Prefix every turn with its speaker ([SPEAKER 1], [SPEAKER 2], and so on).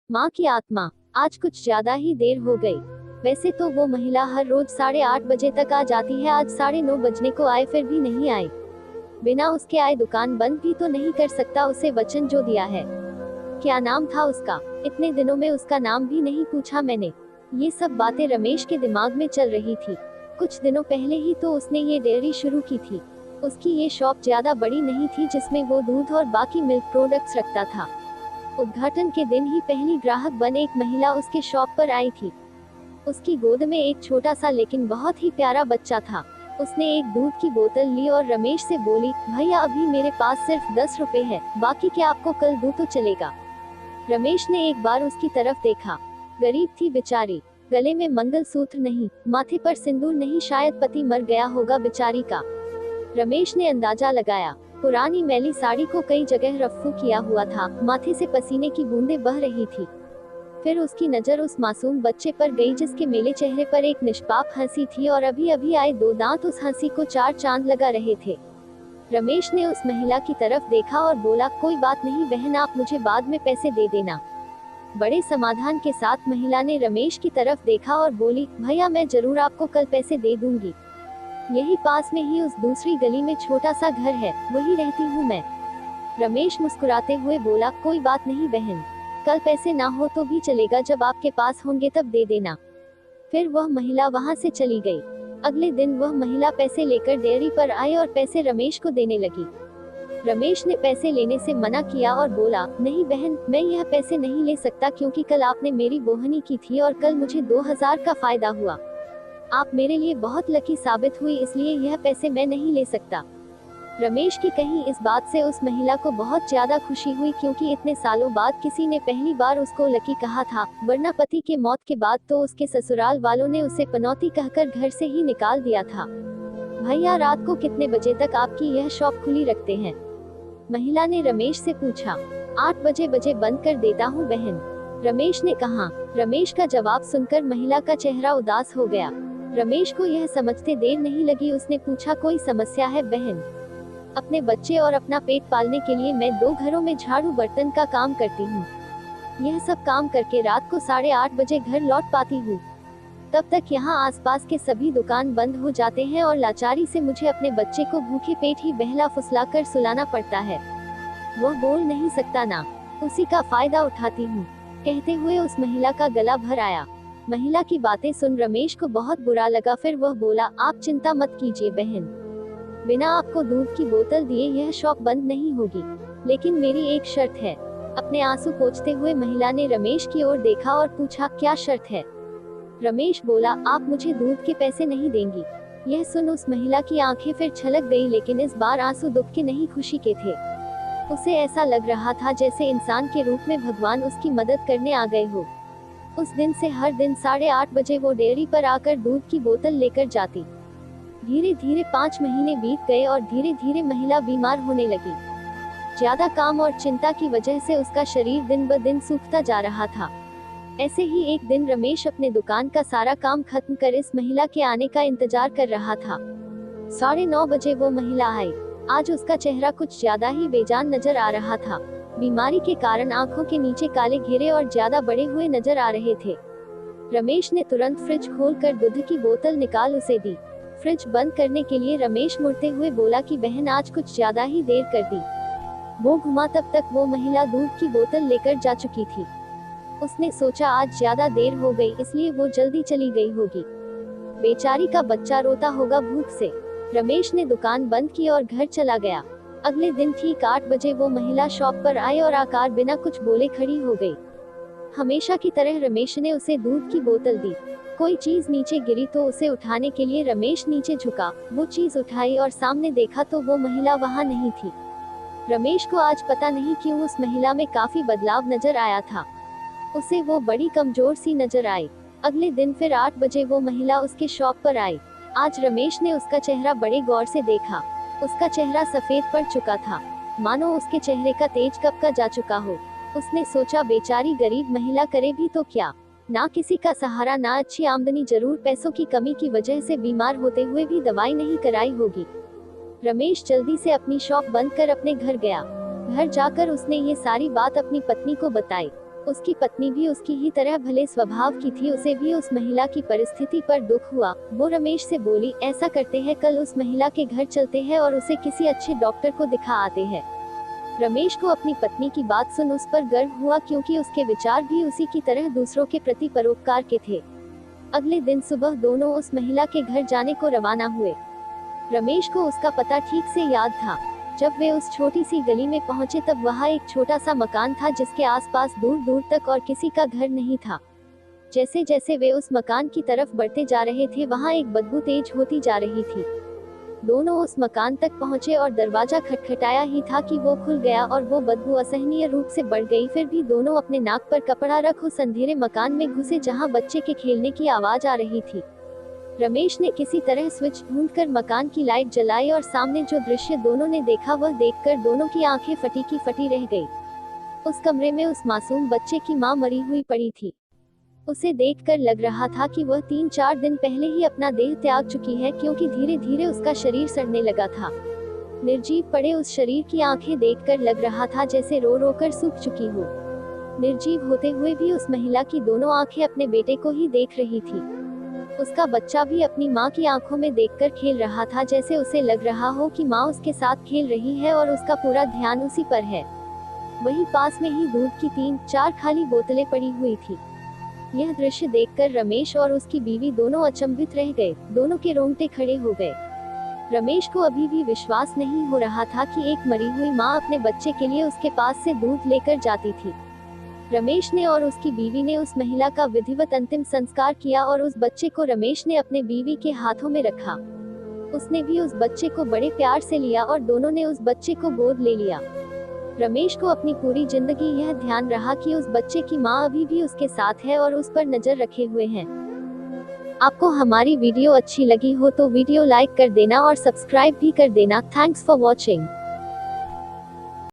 [SPEAKER 1] माँ की आत्मा, आज कुछ ज्यादा ही देर हो गई। वैसे तो वो महिला हर रोज 8:30 बजे तक आ जाती है, आज 9:30 बजने को आए फिर भी नहीं आई। बिना उसके आए दुकान बंद भी तो नहीं कर सकता, उसे वचन जो दिया है। क्या नाम था उसका? इतने दिनों में उसका नाम भी नहीं पूछा मैंने। ये सब बातें रमेश के दिमाग में चल रही थी। कुछ दिनों पहले ही तो उसने ये डेयरी शुरू की थी। उसकी ये शॉप ज्यादा बड़ी नहीं थी जिसमें वो दूध और बाकी मिल्क प्रोडक्ट्स रखता था। उद्घाटन के दिन ही पहली ग्राहक बन एक महिला उसके शॉप पर आई थी। उसकी गोद में एक छोटा सा लेकिन बहुत ही प्यारा बच्चा था। उसने एक दूध की बोतल ली और रमेश से बोली, भैया अभी मेरे पास सिर्फ 10 रुपए है, बाकी क्या आपको कल दूं तो चलेगा। रमेश ने एक बार उसकी तरफ देखा। गरीब थी बेचारी, गले में मंगलसूत्र नहीं, माथे पर सिंदूर नहीं, शायद पति मर गया होगा बेचारी का। रमेश ने अंदाजा लगाया। पुरानी मैली साड़ी को कई जगह रफ्फू किया हुआ था, माथे से पसीने की बूंदें बह रही थी। फिर उसकी नजर उस मासूम बच्चे पर गई जिसके मेले चेहरे पर एक निष्पाप हंसी थी और अभी अभी आए 2 दांत उस हंसी को 4 चांद लगा रहे थे। रमेश ने उस महिला की तरफ देखा और बोला, कोई बात नहीं बहन, आप मुझे बाद में पैसे दे देना। बड़े समाधान के साथ महिला ने रमेश की तरफ देखा और बोली, भैया मैं जरूर आपको कल पैसे दे दूंगी। यही पास में ही उस दूसरी गली में छोटा सा घर है, वही रहती हूँ मैं। रमेश मुस्कुराते हुए बोला, कोई बात नहीं बहन, कल पैसे ना हो तो भी चलेगा, जब आपके पास होंगे तब दे देना। फिर वह महिला वहां से चली गई। अगले दिन वह महिला पैसे लेकर डेयरी पर आई और पैसे रमेश को देने लगी। रमेश ने पैसे लेने से मना किया और बोला, नहीं बहन, मैं यह पैसे नहीं ले सकता क्योंकि कल आपने मेरी बोहनी की थी और कल मुझे 2000 का फायदा हुआ। आप मेरे लिए बहुत लकी साबित हुई, इसलिए यह पैसे मैं नहीं ले सकता। रमेश की कहीं इस बात से उस महिला को बहुत ज्यादा खुशी हुई क्योंकि इतने सालों बाद किसी ने पहली बार उसको लकी कहा था, वरना पति के मौत के बाद तो उसके ससुराल वालों ने उसे पनौती कहकर घर से ही निकाल दिया था। भैया रात को कितने बजे तक आपकी यह शॉप खुली रखते हैं? महिला ने रमेश से पूछा। 8 बजे बंद कर देता हूँ बहन, रमेश ने कहा। रमेश का जवाब सुनकर महिला का चेहरा उदास हो गया। रमेश को यह समझते देर नहीं लगी, उसने पूछा, कोई समस्या है बहन? अपने बच्चे और अपना पेट पालने के लिए मैं 2 घरों में झाड़ू बर्तन का काम करती हूँ। यह सब काम करके रात को 8:30 बजे घर लौट पाती हूँ। तब तक यहाँ आसपास के सभी दुकान बंद हो जाते हैं और लाचारी से मुझे अपने बच्चे को भूखे पेट ही बहला फुसला कर सुलाना पड़ता है। वह बोल नहीं सकता ना, उसी का फायदा उठाती हूँ। कहते हुए उस महिला का गला भर आया। महिला की बातें सुन रमेश को बहुत बुरा लगा। फिर वह बोला, आप चिंता मत कीजिए बहन, बिना आपको दूध की बोतल दिए यह शॉप बंद नहीं होगी, लेकिन मेरी एक शर्त है। अपने आंसू पोंछते हुए महिला ने रमेश की ओर देखा और पूछा, क्या शर्त है? रमेश बोला, आप मुझे दूध के पैसे नहीं देंगी। यह सुन उस महिला की आंखें फिर छलक गई, लेकिन इस बार आंसू दुख के नहीं खुशी के थे। उसे ऐसा लग रहा था जैसे इंसान के रूप में भगवान उसकी मदद करने आ गए हो। उस दिन से हर दिन 8:30 बजे वो डेयरी पर आकर दूध की बोतल लेकर जाती। धीरे धीरे 5 महीने बीत गए और धीरे धीरे महिला बीमार होने लगी। ज्यादा काम और चिंता की वजह से उसका शरीर दिन ब दिन सूखता जा रहा था। ऐसे ही एक दिन रमेश अपने दुकान का सारा काम खत्म कर इस महिला के आने का इंतजार कर रहा था। 9:30 बजे वो महिला आई। आज उसका चेहरा कुछ ज्यादा ही बेजान नजर आ रहा था। बीमारी के कारण आंखों के नीचे काले घेरे और ज्यादा बड़े हुए नजर आ रहे थे। रमेश ने तुरंत फ्रिज खोलकर दूध की बोतल निकाल उसे दी। फ्रिज बंद करने के लिए रमेश मुड़ते हुए बोला कि बहन आज कुछ ज्यादा ही देर कर दी। वो घुमा तब तक वो महिला दूध की बोतल लेकर जा चुकी थी। उसने सोचा आज ज्यादा देर हो गई इसलिए वो जल्दी चली गई होगी। बेचारी का बच्चा रोता होगा भूख से। रमेश ने दुकान बंद की और घर चला गया। अगले दिन ठीक 8 बजे वो महिला शॉप पर आई और आकर बिना कुछ बोले खड़ी हो गई। हमेशा की तरह रमेश ने उसे दूध की बोतल दी। कोई चीज नीचे गिरी तो उसे उठाने के लिए रमेश नीचे झुका। वो चीज उठाई और सामने देखा तो वो महिला वहां नहीं थी। रमेश को आज पता नहीं क्यों उस महिला में काफी बदलाव नजर आया था। उसे वो बड़ी कमजोर सी नजर आई। अगले दिन फिर 8 बजे वो महिला उसके शॉप पर आई। आज रमेश ने उसका चेहरा बड़े गौर से देखा। उसका चेहरा सफेद पड़ चुका था, मानो उसके चेहरे का तेज कब का जा चुका हो। उसने सोचा बेचारी गरीब महिला करे भी तो क्या, ना किसी का सहारा ना अच्छी आमदनी, जरूर पैसों की कमी की वजह से बीमार होते हुए भी दवाई नहीं कराई होगी। रमेश जल्दी से अपनी शॉप बंद कर अपने घर गया। घर जाकर उसने ये सारी बात अपनी पत्नी को बताई। उसकी पत्नी भी उसकी ही तरह भले स्वभाव की थी, उसे भी उस महिला की परिस्थिति पर दुख हुआ। वो रमेश से बोली, ऐसा करते हैं, कल उस महिला के घर चलते हैं और उसे किसी अच्छे डॉक्टर को दिखा आते हैं। रमेश को अपनी पत्नी की बात सुन उस पर गर्व हुआ, क्योंकि उसके विचार भी उसी की तरह दूसरों के प्रति परोपकार के थे। अगले दिन सुबह दोनों उस महिला के घर जाने को रवाना हुए। रमेश को उसका पता ठीक से याद था। जब वे उस छोटी सी गली में पहुंचे तब वहां एक छोटा सा मकान था, जिसके आसपास दूर दूर तक और किसी का घर नहीं था। जैसे जैसे वे उस मकान की तरफ बढ़ते जा रहे थे, वहां एक बदबू तेज होती जा रही थी। दोनों उस मकान तक पहुंचे और दरवाजा खटखटाया ही था कि वो खुल गया और वो बदबू असहनीय रूप से बढ़ गई। फिर भी दोनों अपने नाक पर कपड़ा रख उस अंधेरे मकान में घुसे, जहां बच्चे के खेलने की आवाज आ रही थी। रमेश ने किसी तरह स्विच ढूंढकर मकान की लाइट जलाई और सामने जो दृश्य दोनों ने देखा वह देखकर दोनों की आंखें फटी की फटी रह गई। उस कमरे में उस मासूम बच्चे की मां मरी हुई पड़ी थी। उसे देखकर लग रहा था कि वह 3-4 दिन पहले ही अपना देह त्याग चुकी है, क्योंकि धीरे धीरे उसका शरीर सड़ने लगा था। निर्जीव पड़े उस शरीर की आंखें देखकर लग रहा था जैसे रो रो कर सूख चुकी हो। निर्जीव होते हुए भी उस महिला की दोनों आंखें अपने बेटे को ही देख रही थी। उसका बच्चा भी अपनी माँ की आंखों में देखकर खेल रहा था, जैसे उसे लग रहा हो कि माँ उसके साथ खेल रही है और उसका पूरा ध्यान उसी पर है। वहीं पास में ही दूध की 3-4 खाली बोतलें पड़ी हुई थी। यह दृश्य देखकर रमेश और उसकी बीवी दोनों अचंभित रह गए। दोनों के रोंगटे खड़े हो गए। रमेश को अभी भी विश्वास नहीं हो रहा था कि एक मरी हुई माँ अपने बच्चे के लिए उसके पास से दूध लेकर जाती थी। रमेश ने और उसकी बीवी ने उस महिला का विधिवत अंतिम संस्कार किया और उस बच्चे को रमेश ने अपने बीवी के हाथों में रखा। उसने भी उस बच्चे को बड़े प्यार से लिया और दोनों ने उस बच्चे को गोद ले लिया। रमेश को अपनी पूरी जिंदगी यह ध्यान रहा कि उस बच्चे की माँ अभी भी उसके साथ है और उस पर नजर रखे हुए हैं। आपको हमारी वीडियो अच्छी लगी हो तो वीडियो लाइक कर देना और सब्सक्राइब भी कर देना। Thanks for watching.